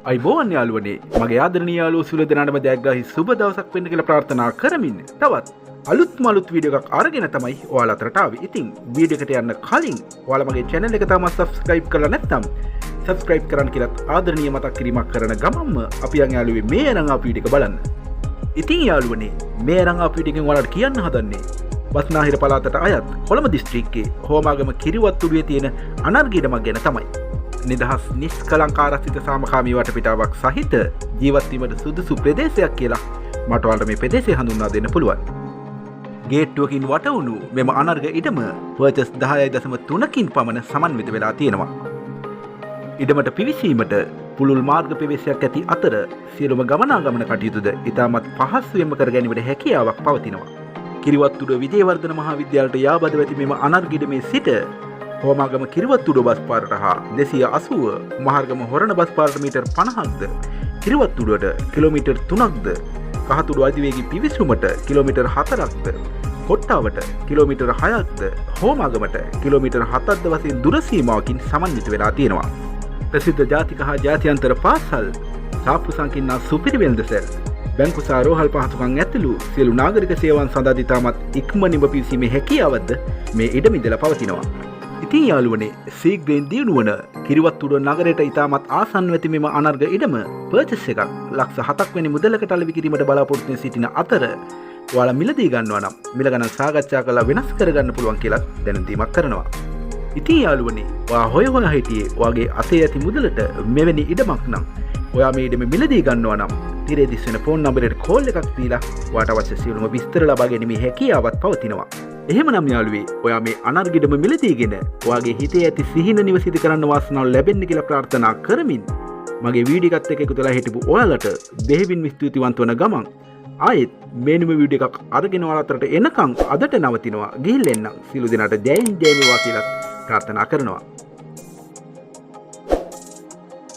අයිබෝන් යාළුවනේ මගේ ආදරණීය යාළුවෝ සියලු දෙනාටම ජයග්‍රාහී සුබ දවසක් වෙන්න කියලා ප්‍රාර්ථනා කරමින් තවත් අලුත් වීඩියෝ එකක් අරගෙන තමයි ඔයාලා අතරට ආවේ. ඉතින් වීඩියෝ එකට යන්න කලින් ඔයාලා මගේ channel එක තාම subscribe කරලා නැත්නම් subscribe කරන්න කියලාත් ආදරණීය මතක් කිරීමක් කරන ගමන්ම අපි යන් යාළුවේ මේ අරන් ආපු වීඩියෝ එක බලන්න. ඉතින් යාළුවනේ මේ අරන් ආපු වීඩියෝ එකෙන් ඔයාලට කියන්න හදන්නේ බස්නාහිර පළාතට අයත් කොළඹ දිස්ත්‍රික්කයේ හෝමාගම කිරිවත්තුඩුවේ තියෙන අනර්ගීඩමක් ගැන තමයි. නිදහස් නිස්කලංකාරස්ථිත සාමකාමී වටපිටාවක් සහිත ජීවත් වීමට සුදුසු ප්‍රදේශයක් කියලා මට ඔයාලට මේ ප්‍රදේශය හඳුන්වා දෙන්න පුළුවන්. ගේට්ටුවකින් වටවුණු මෙම අනර්ග ඉඩම පර්චස් 10.3කින් පමණ සමන්විත වෙලා තියෙනවා. ඉඩමට පිවිසීමට පුළුල් මාර්ග ප්‍රවේශයක් ඇති අතර සියලුම ගමනාගමන කටයුතුද ඉතාමත් පහසුවෙන්ම කර ගැනීමට හැකියාවක් පවතිනවා. කිරිවත්තුඩුව විජේවර්ධන මහා විද්‍යාලයට යාබදව ඇති මෙම අනර්ග ඉඩමේ සිට හෝමාගම කිරිවත්තුඩුව බස් පාරට හා 280 මහර්ගම හොරණ බස් පාරට මීටර් 50ක්ද කිරිවත්තුඩුවට කිලෝමීටර් 3ක්ද කහතුඩු අධිවේගී පිවිසුමට කිලෝමීටර් 4ක්ද කොට්ටාවට කිලෝමීටර් 6ක්ද හෝමාගමට කිලෝමීටර් 7ක්ද වශයෙන් දුර සීමාවකින් සමන්විත වෙලා තියෙනවා. ප්‍රසිද්ධ ජාතික හා ජාත්‍යන්තර පාසල් සාප්පු සංකීර්ණ සුපිරි සෙල් බැංකු සහ රෝහල් පහසුකම් ඇතුළු සියලු නාගරික සේවාවන් සඳහා ඉතාමත් ඉක්මනින්ම පිවිසීමේ හැකියාවක්ද මේ ඉඩම ඉඳලා පවතිනවා. ඉතින් යාළුවනේ සීග්‍රයෙන් දියුණුවන කිරිවත්තුඩුව නගරයට ඉතාමත් ආසන්න වෙති මෙම අනර්ග ඉඩම පර්චස් එකක් ලක්ෂ 7ක් වැනි මුදලකට අලෙවි කිරීමට බලාපොරොත්තු වෙන සිටින අතර ඔයාලා මිලදී ගන්නවා නම් මිල ගණන් සාකච්ඡා කරලා වෙනස් කරගන්න පුළුවන් කියලා දැනුම් දීමක් කරනවා. ඉතින් යාළුවනේ ඔයා හොය හිටියේ ඔයාගේ අතේ ඇති මුදලට මෙවැනි ඉඩමක් නම් ඔයා මේ ඉඩම මිලදී ගන්නවා නම් තිරේ දිස් වෙන ෆෝන් නම්බරයට කෝල් එකක් දීලා ඔයාට අවශ්‍ය සියලුම විස්තර ලබා ගැනීමේ හැකියාවක් පවතිනවා. එහෙමනම් යාළුවේ ඔයා මේ අනර්ග ඉඩම මිලදීගෙන ඔයාගේ හිතේ ඇති සිහින නිවසිත කරන්න වාසනාව ලැබෙන්න කියලා ප්‍රාර්ථනා කරමින් මගේ වීඩියෝ එකත් එක්ක එකතු වෙලා හිටපු ඔයාලට බෙහෙවින් ස්තුතිවන්ත වන ගමන් ආයෙත් මේනම වීඩියෝ එකක් අරගෙන ඔයාලා අතරට එනකන් අදට නවතිනවා. ගිහින් එන්නම්. සියලු දෙනාට ජයෙන් ජය වේවා කියලා ප්‍රාර්ථනා කරනවා.